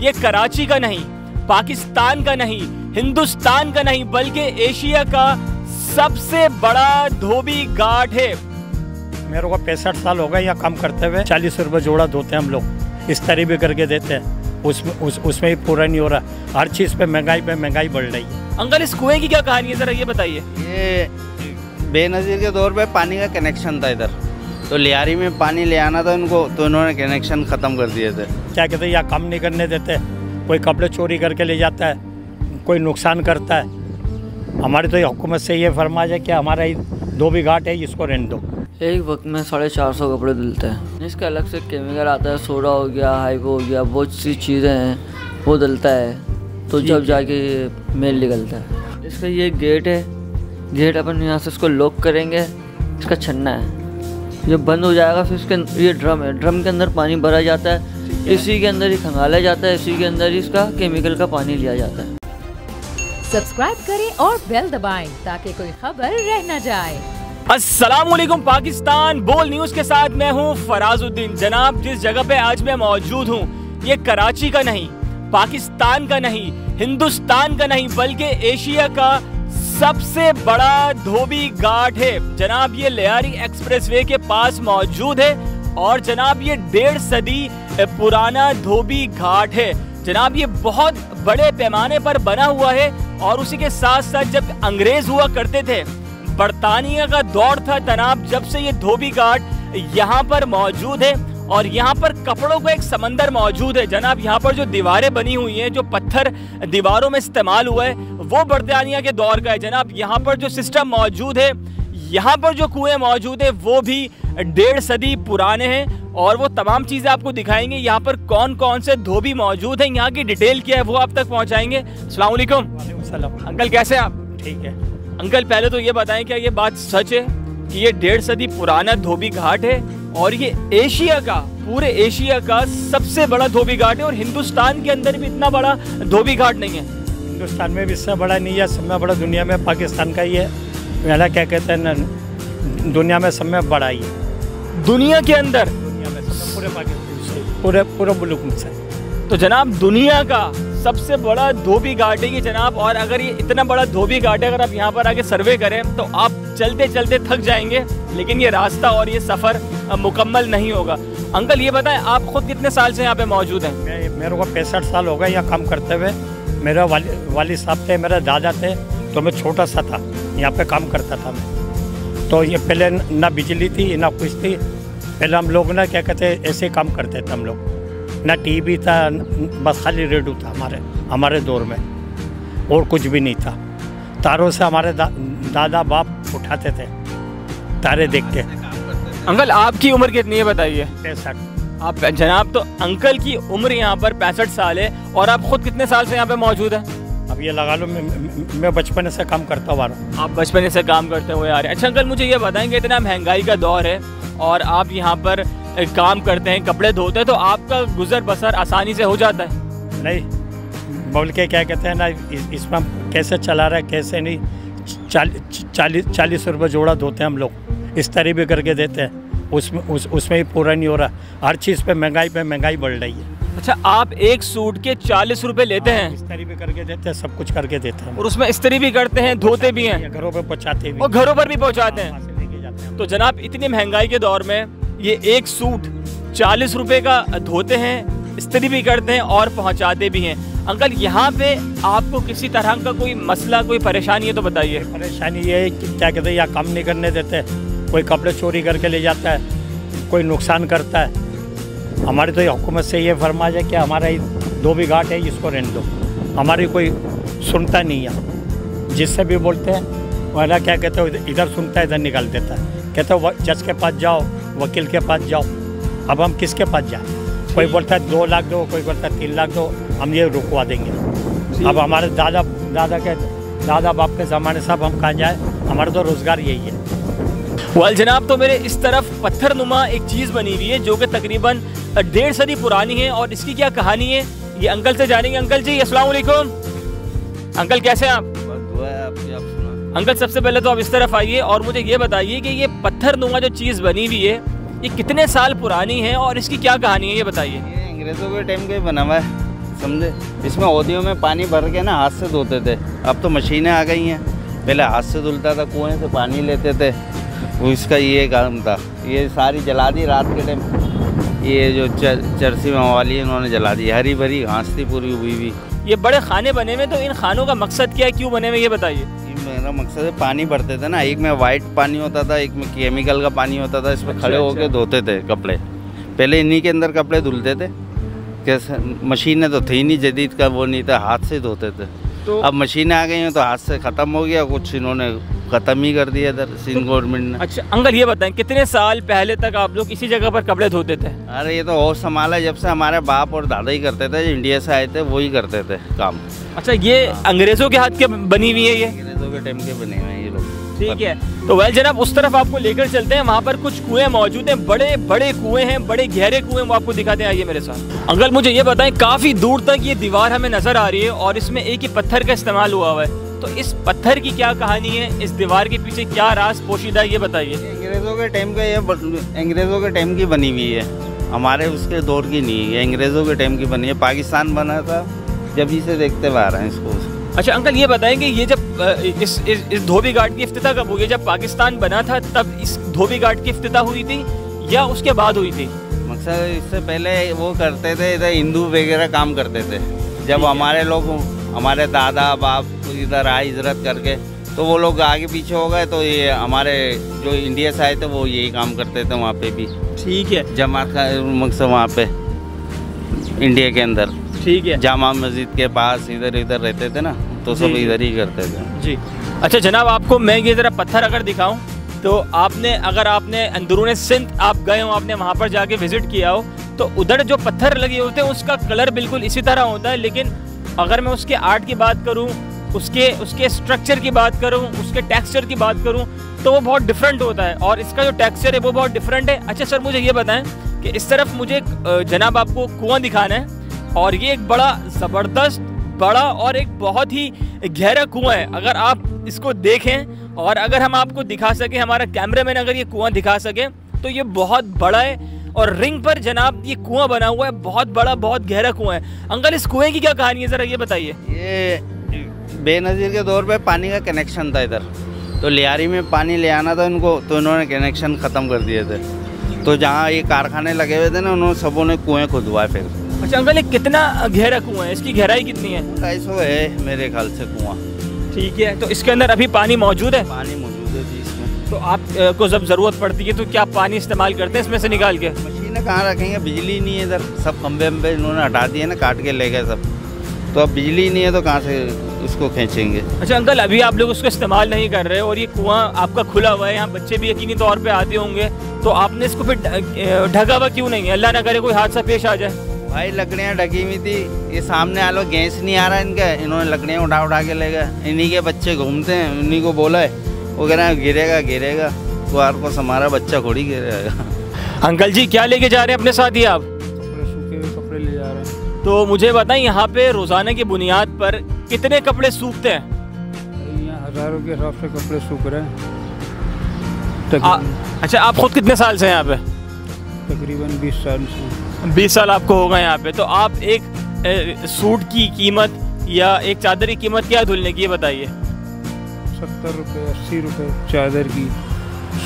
ये कराची का नहीं, पाकिस्तान का नहीं, हिंदुस्तान का नहीं, बल्कि एशिया का सबसे बड़ा धोबी घाट है। मेरे को 65 साल हो गए यहाँ काम करते हुए। 40 रुपये जोड़ा धोते हैं हम लोग, इस तरह भी करके देते हैं। उसमें ही पूरा नहीं हो रहा। हर चीज़ पे महंगाई बढ़ रही है। अंकल, इस कुएं की क्या कहानी है, जरा ये बताइए। ये बेनज़ीर के दौर पे पानी का कनेक्शन था इधर, तो लियारी में पानी ले आना था उनको, तो उन्होंने कनेक्शन ख़त्म कर दिए थे। क्या कहते हैं, यहाँ काम नहीं करने देते। कोई कपड़े चोरी करके ले जाता है, कोई नुकसान करता है। हमारी तो हुकूमत से ये फरमाया है कि हमारा ही धोबी घाट है, इसको रहने दो। एक वक्त में 450 कपड़े धुलते हैं। इसका अलग से केमिकल आता है, सोडा हो गया, हाइपो हो गया, बहुत सी चीज़ें हैं, वो डलता है, तो जब जाके मेल निकलता है। इसका ये गेट है, गेट अपन यहाँ से इसको लॉक करेंगे, इसका छन्ना है, जब बंद हो जाएगा फिर इसके ये ड्रम है, ड्रम के अंदर पानी भरा जाता है, इसी के अंदर ही खंगाला जाता है, इसी के अंदर ही इसका केमिकल का पानी लिया जाता है। सब्सक्राइब करें और बेल दबाएं ताकि कोई खबर रह न जाए। अस्सलामुअलैकुम पाकिस्तान, बोल न्यूज़ के साथ मैं हूं फराजुद्दीन। जनाब, जिस जगह पे आज मैं मौजूद हूं, ये कराची का नहीं, पाकिस्तान का नहीं, हिंदुस्तान का नहीं, बल्कि एशिया का सबसे बड़ा धोबी घाट है। जनाब, ये लियारी एक्सप्रेसवे के पास मौजूद है और जनाब ये 1.5 सदी पुराना धोबी घाट है। जनाब, ये बहुत बड़े पैमाने पर बना हुआ है और उसी के साथ साथ जब अंग्रेज हुआ करते थे, बरतानिया का दौर था जनाब, जब से ये धोबी घाट यहाँ पर मौजूद है और यहाँ पर कपड़ों का एक समंदर मौजूद है। जनाब, यहाँ पर जो दीवारें बनी हुई हैं, जो पत्थर दीवारों में इस्तेमाल हुआ है, वो बरतानिया के दौर का है। जनाब, यहाँ पर जो सिस्टम मौजूद है, यहाँ पर जो कुएं मौजूद है, वो भी 1.5 सदी पुराने हैं और वो तमाम चीज़ें आपको दिखाएंगे। यहाँ पर कौन कौन से धोबी मौजूद हैं, यहाँ की डिटेल क्या है, वो आप तक पहुँचाएंगे। अस्सलाम वालेकुम। अंकल, कैसे हैं आप? ठीक है अंकल, पहले तो ये बताएं, क्या ये बात सच है कि ये 1.5 सदी पुराना धोबी घाट है और ये एशिया का, पूरे एशिया का सबसे बड़ा धोबी घाट है और हिंदुस्तान के अंदर भी इतना बड़ा धोबी घाट नहीं है? हिंदुस्तान में भी इससे बड़ा नहीं है, सब में बड़ा दुनिया में पाकिस्तान का ही है। मेरा क्या कहते हैं ना, दुनिया में सब में बड़ा ही है। दुनिया के अंदर? दुनिया में पूरे पाकिस्तान से, पूरे मुल्क में से। तो जनाब, दुनिया का सबसे बड़ा धोबी घाट है ये जनाब। और अगर ये इतना बड़ा धोबी घाट है, अगर आप यहाँ पर आके सर्वे करें तो आप चलते चलते थक जाएंगे, लेकिन ये रास्ता और ये सफ़र मुकम्मल नहीं होगा। अंकल, ये बताएं, आप खुद कितने साल से यहाँ पे मौजूद हैं? मेरे को 65 साल हो गए यहाँ काम करते हुए। मेरा वालिद साहब थे, मेरे दादा थे, तो मैं छोटा सा था, यहाँ पे काम करता था मैं। तो ये पहले ना बिजली थी ना कुछ थी, पहले हम लोग ना क्या कहते ऐसे काम करते थे हम लोग। ना टीवी था, बस खाली रेडियो था हमारे दौर में, और कुछ भी नहीं था। तारों से हमारे दादा बाप उठाते थे, तारे देख के। अंकल, आपकी उम्र कितनी है बताइए? 65। आप जनाब, तो अंकल की उम्र यहाँ पर 65 साल है और आप खुद कितने साल से यहाँ पे मौजूद हैं? अब ये लगा लो, मैं बचपन से काम करता हुआ रहा हूँ। आप बचपन से काम करते हुए आ रहे हैं। अच्छा अंकल, मुझे ये बताएंगे, इतना महंगाई का दौर है और आप यहाँ पर काम करते हैं, कपड़े धोते हैं, तो आपका गुजर बसर आसानी से हो जाता है? नहीं, बोल के क्या कहते हैं ना, इसमें हम कैसे चला रहा है कैसे नहीं। 40 रुपये जोड़ा धोते हैं हम लोग, इस तरह भी करके देते हैं। उसमें ही पूरा नहीं हो रहा। हर चीज़ पे महंगाई बढ़ रही है। अच्छा, आप एक सूट के 40 रुपये लेते हैं? इस्त्री भी करके देते हैं, सब कुछ करके देते हैं। और उसमें इस्त्री भी करते हैं, धोते भी हैं, घरों पे पहुँचाते भी, और घरों पर भी पहुँचाते हैं। तो जनाब, इतनी महंगाई के दौर में ये एक सूट 40 रुपये का धोते हैं, इस्त्री भी करते हैं और पहुँचाते भी हैं। अंकल, यहाँ पे आपको किसी तरह का कोई मसला, कोई परेशानी है तो बताइए। परेशानी ये है कि क्या कहते हैं, यहाँ काम नहीं करने देते। कोई कपड़े चोरी करके ले जाता है, कोई नुकसान करता है। हमारी तो हुकूमत से ये फरमाया है कि हमारा ही धोबी घाट है, इसको रहने दो। हमारी कोई सुनता नहीं है, जिससे भी बोलते हैं वरना क्या कहते हो, इधर सुनता है इधर निकाल देता है। कहते हो जज के पास जाओ, वकील के पास जाओ। अब हम किसके पास जाए? कोई बोलता है 2 लाख दो, कोई बोलता है 3 लाख दो, हम ये रुकवा देंगे। अब हमारे दादा बाप के ज़माने से अब हम कहाँ जाए? हमारा तो रोज़गार यही है। वाल जनाब, तो मेरे इस तरफ पत्थरनुमा एक चीज़ बनी हुई है जो कि तकरीबन 1.5 सदी पुरानी है और इसकी क्या कहानी है ये अंकल से जानेंगे। अंकल जी, अस्सलाम वालेकुम। अंकल, कैसे हैं आप? दुआ है आपकी, आप सुना। अंकल, सबसे पहले तो आप इस तरफ आइए और मुझे ये बताइए कि ये पत्थरनुमा जो चीज़ बनी हुई है, ये कितने साल पुरानी है और इसकी क्या कहानी है, ये बताइए। ये अंग्रेज़ों के टाइम का ही बना हुआ है, समझे। इसमें ओदियों में पानी भर के ना हाथ से धोते थे, अब तो मशीनें आ गई हैं। पहले हाथ से धुलता था, कुएं से पानी लेते थे, वो इसका ये काम था। ये सारी जला दी रात के टाइम, ये जो चरसी मवाली है इन्होंने जला दी, हरी भरी घास थी पूरी हुई भी। ये बड़े खाने बने हुए, तो इन खानों का मकसद क्या है, क्यों बने हुए, ये बताइए। मेरा मकसद है, पानी भरते थे ना, एक में वाइट पानी होता था, एक में केमिकल का पानी होता था, इसमें खड़े होके धोते थे कपड़े। पहले इन्हीं के अंदर कपड़े धुलते थे, कैसे मशीनें तो थी नहीं, जदीद का वो नहीं था, हाथ से धोते थे। तो अब मशीनें आ गई हैं तो हाथ से ख़त्म हो गया, कुछ इन्होंने ख़त्म ही कर दिया इधर सिंध गवर्नमेंट ने। अच्छा अंकल ये बताएं, कितने साल पहले तक आप लोग इसी जगह पर कपड़े धोते थे? अरे ये तो होश संभाला जब से हमारे बाप और दादा ही करते थे, इंडिया से आए थे वही करते थे काम। अच्छा ये अंग्रेज़ों के हाथ के बनी हुई है? ये अंग्रेज़ों के टाइम के बने हुए हैं ये लोग। ठीक है, तो वेल जनाब उस तरफ आपको लेकर चलते हैं, वहाँ पर कुछ कुएं मौजूद हैं, बड़े बड़े कुएं हैं, बड़े गहरे कुएं, वो आपको दिखाते हैं, आइए मेरे साथ। अंकल मुझे ये बताएं, काफ़ी दूर तक ये दीवार हमें नज़र आ रही है और इसमें एक ही पत्थर का इस्तेमाल हुआ हुआ है, तो इस पत्थर की क्या कहानी है, इस दीवार के पीछे क्या राज पोशीदा है, ये बताइए। अंग्रेज़ों के टाइम का ये अंग्रेज़ों के टाइम की बनी हुई है, हमारे उसके दौर की नहीं है, अंग्रेज़ों के टाइम की बनी है। पाकिस्तान बना था जब ही से देखते हुए आ रहे हैं इसको। अच्छा अंकल ये बताएं कि ये जब इस धोबी घाट की इफ्तिताह कब हुई? जब पाकिस्तान बना था तब इस धोबी घाट की इफ्तिताह हुई थी या उसके बाद हुई थी? मकसद इससे पहले वो करते थे, इधर हिंदू वगैरह काम करते थे। जब हमारे लोग, हमारे दादा बाप इधर आए हिजरत करके, तो वो लोग आगे पीछे हो गए, तो ये हमारे जो इंडिया से आए थे वो यही काम करते थे वहाँ पे भी। ठीक है, जमात का मकसद वहाँ पे इंडिया के अंदर, ठीक है, जामा मस्जिद के पास इधर इधर रहते थे ना, तो सब इधर ही करते थे जी। अच्छा जनाब आपको मैं ये ज़रा पत्थर अगर दिखाऊं, तो अगर आपने अंदरूने सिंध आप गए हो, आपने वहाँ पर जाके विजिट किया हो, तो उधर जो पत्थर लगे होते हैं उसका कलर बिल्कुल इसी तरह होता है, लेकिन अगर मैं उसके आर्ट की बात करूँ, उसके स्ट्रक्चर की बात करूँ, उसके टेक्सचर की बात करूँ, तो वो बहुत डिफरेंट होता है और इसका जो टेक्सचर है वो बहुत डिफरेंट है। अच्छा सर मुझे ये बताएं कि इस तरफ मुझे जनाब आपको कुआं दिखाना है, और ये एक बड़ा ज़बरदस्त बड़ा और एक बहुत ही गहरा कुआं है। अगर आप इसको देखें और अगर हम आपको दिखा सकें, हमारा कैमरामैन अगर ये कुआं दिखा सके, तो ये बहुत बड़ा है और रिंग पर जनाब ये कुआं बना हुआ है, बहुत बड़ा बहुत गहरा कुआं है। अंकल इस कुएं की क्या कहानी है, ज़रा ये बताइए। ये बेनज़ीर के दौर पे पानी का कनेक्शन था इधर, तो लियारी में पानी ले आना था इनको, तो इन्होंने कनेक्शन ख़त्म कर दिए थे। तो जहाँ ये कारखाने लगे हुए थे ना, उन्होंने सबों ने कुएँ खुदवाए फिर। अच्छा अंकल ये कितना गहरा कुआं है, इसकी गहराई कितनी है? 250 है मेरे ख्याल से कुआं। ठीक है, तो इसके अंदर अभी पानी मौजूद है? पानी मौजूद है जी इसमें। तो आपको जब ज़रूरत पड़ती है तो क्या पानी इस्तेमाल करते हैं इसमें से निकाल के? मशीनें कहाँ रखेंगे, बिजली नहीं है इधर, सब खंबे वम्बे इन्होंने हटा दिए ना, काट के ले गए सब, तो अब बिजली नहीं है तो कहाँ से उसको खींचेंगे। अच्छा अंकल अभी आप लोग उसको इस्तेमाल नहीं कर रहे और ये कुआं आपका खुला हुआ है, यहाँ बच्चे भी यकीनी तौर पे आते होंगे, तो आपने इसको फिर ढका हुआ क्यों नहीं है? अल्लाह ना करे कोई हादसा पेश आ जाए। भाई लकड़ियाँ ढकी हुई थी, ये सामने आ लो गैस नहीं आ रहा इनका, इन्होंने लकड़ियाँ उठा उठा के ले गए। इन्हीं के बच्चे घूमते हैं, उन्हीं को बोला है, वो कह रहे हैं गिरेगा गिरेगा, द्वार को हमारा बच्चा थोड़ी गिरेगा। अंकल जी क्या लेके जा रहे हैं अपने साथ ही आप? कपड़े, सूखे हुए कपड़े ले जा रहे हैं। तो मुझे बताएं यहाँ पे रोज़ाना की बुनियाद पर कितने कपड़े सूखते हैं? यहाँ हज़ारों के हिसाब से कपड़े सूख रहे हैं। अच्छा आप खुद कितने साल से हैं यहाँ पे? तकरीबन 20 साल से। 20 साल आपको होगा यहाँ पे। तो आप एक सूट की कीमत या एक चादर की कीमत क्या धुलने की, ये बताइए। 70 रुपये 80 रुपये चादर की,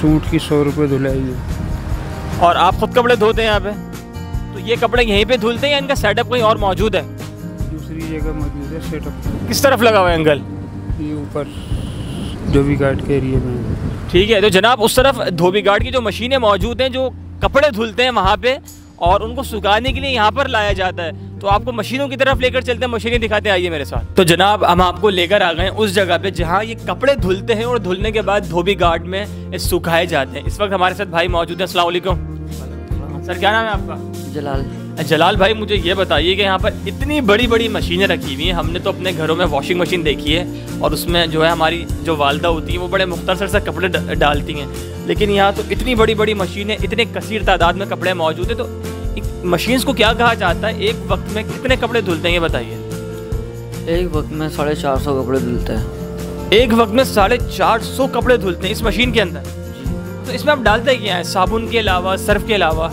सूट की 100 रुपये धुलाई है। और आप खुद कपड़े धोते हैं यहाँ पे? तो ये कपड़े यहीं पे धुलते हैं या इनका सेटअप कहीं और मौजूद है? दूसरी जगह मौजूद है सेटअप। किस तरफ लगा हुआ है अंकल? ये ऊपर धोबी घाट के एरिया में। ठीक है, तो जनाब उस तरफ धोबी घाट की जो मशीनें मौजूद हैं, जो कपड़े धुलते हैं वहाँ पे, और उनको सुखाने के लिए यहाँ पर लाया जाता है। तो आपको मशीनों की तरफ लेकर चलते हैं, मशीनें दिखाते हैं, आइए मेरे साथ। तो जनाब हम आपको लेकर आ गए उस जगह पे जहाँ ये कपड़े धुलते हैं और धुलने के बाद धोबी घाट में सुखाए जाते हैं। इस वक्त हमारे साथ भाई मौजूद है। अस्सलाम वालेकुम सर, क्या नाम है आपका? जलाल। जलाल भाई मुझे ये बताइए कि यहाँ पर इतनी बड़ी बड़ी मशीनें रखी हुई हैं, हमने तो अपने घरों में वॉशिंग मशीन देखी है और उसमें जो है हमारी जो वालदा होती है वो बड़े मुख्तसर से कपड़े डालती हैं, लेकिन यहाँ तो इतनी बड़ी बड़ी मशीनें, इतने कसीर तादाद में कपड़े मौजूद हैं। तो मशीन्स को क्या कहा जाता है, एक वक्त में कितने कपड़े धुलते हैं ये बताइए। एक वक्त में 450 कपड़े धुलते हैं। एक वक्त में 450 कपड़े धुलते हैं इस मशीन के अंदर? तो इसमें आप डालते क्या है, साबुन के अलावा, सर्फ के अलावा?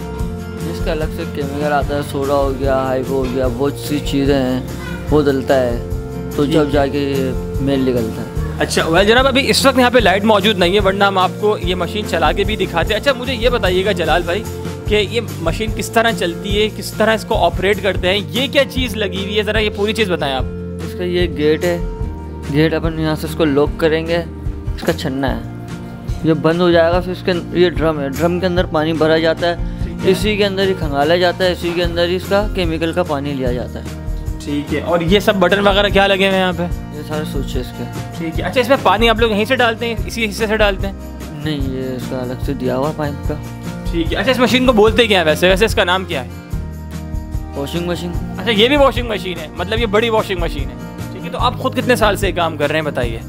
इसका अलग से केमिकल आता है, सोडा हो गया, हाइपो हो गया, बहुत सी चीज़ें हैं वो डलता है तो जब जाके मेल निकलता है। अच्छा वेल जनाब, अभी इस वक्त यहाँ पे लाइट मौजूद नहीं है, वरना हम आपको ये मशीन चला के भी दिखाते हैं। अच्छा मुझे ये बताइएगा जलाल भाई कि ये मशीन किस तरह चलती है, किस तरह इसको ऑपरेट करते हैं, ये क्या चीज़ लगी हुई है, ज़रा ये पूरी चीज़ बताएं आप। इसका ये गेट है, गेट अपन यहाँ से इसको लॉक करेंगे, इसका छन्ना है, ये बंद हो जाएगा। फिर इसके ये ड्रम है, ड्रम के अंदर पानी भरा जाता है, इसी के अंदर ही खंगाला जाता है, इसी के अंदर ही इसका केमिकल का पानी लिया जाता है। ठीक है, और ये सब बटन वगैरह क्या लगे हुए हैं यहाँ पे? ये सारे स्विच है इसके। ठीक है। अच्छा इसमें पानी आप लोग यहीं से डालते हैं, इसी हिस्से से डालते हैं? नहीं, ये इसका अलग से दिया हुआ पाइप का। ठीक है। अच्छा इस मशीन को बोलते क्या है वैसे? वैसे इसका नाम क्या है? Washing machine. अच्छा ये भी वॉशिंग मशीन है, मतलब ये बड़ी वॉशिंग मशीन है। ठीक है, तो आप खुद कितने साल से काम कर रहे हैं बताइए?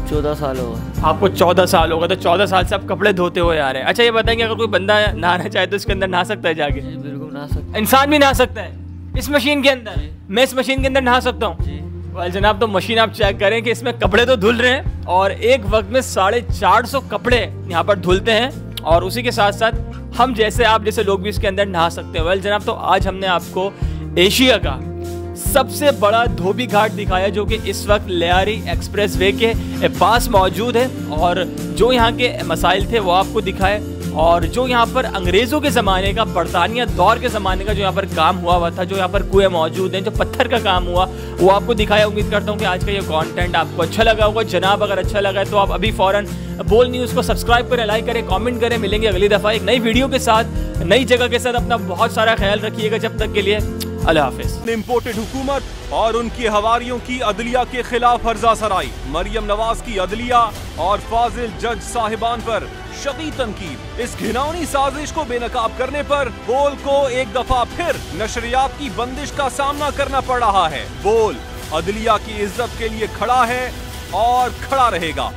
14 साल हो गए। आपको 14 साल होगा, तो 14 साल से आप कपड़े धोते हुए आ रहे हैं। अच्छा ये बताएंगे, अगर कोई बंदा नहाना चाहे तो इसके अंदर नहा सकता है जाके? जी बिल्कुल नहा सकते। इंसान भी नहा सकता है इस मशीन के अंदर? मैं इस मशीन के अंदर नहा सकता हूँ? वाल जनाब, तो मशीन आप चेक करें कि इसमें कपड़े तो धुल रहे हैं और एक वक्त में 450 कपड़े यहाँ पर धुलते हैं, और उसी के साथ साथ हम जैसे आप जैसे लोग भी इसके अंदर नहा सकते हैं। वेल जनाब, तो आज हमने आपको एशिया का सबसे बड़ा धोबी घाट दिखाया जो कि इस वक्त लियारी एक्सप्रेस वे के पास मौजूद है, और जो यहाँ के मसाइल थे वो आपको दिखाए, और जो यहाँ पर अंग्रेज़ों के ज़माने का, बरतानिया दौर के ज़माने का जो यहाँ पर काम हुआ था, जो यहाँ पर कुएं मौजूद हैं, जो पत्थर का काम हुआ वो आपको दिखाया। उम्मीद करता हूँ कि आज का ये कंटेंट आपको अच्छा लगा होगा। जनाब अगर अच्छा लगा है तो आप अभी फ़ौरन बोल न्यूज़ को सब्सक्राइब करें, लाइक करें, कमेंट करें। मिलेंगे अगली दफ़ा एक नई वीडियो के साथ, नई जगह के साथ। अपना बहुत सारा ख्याल रखिएगा, जब तक के लिए अल्लाह हाफिज़। इम्पोर्टेड हुकूमत और उनकी हवारियों की अदलिया के खिलाफ हर्जा सराई, मरियम नवाज की अदलिया और फाजिल जज साहिबान पर शदीद तनकीद। इस घिनौनी साजिश को बेनकाब करने पर बोल को एक दफा फिर नशरियात की बंदिश का सामना करना पड़ रहा है। बोल अदलिया की इज्जत के लिए खड़ा है और खड़ा रहेगा।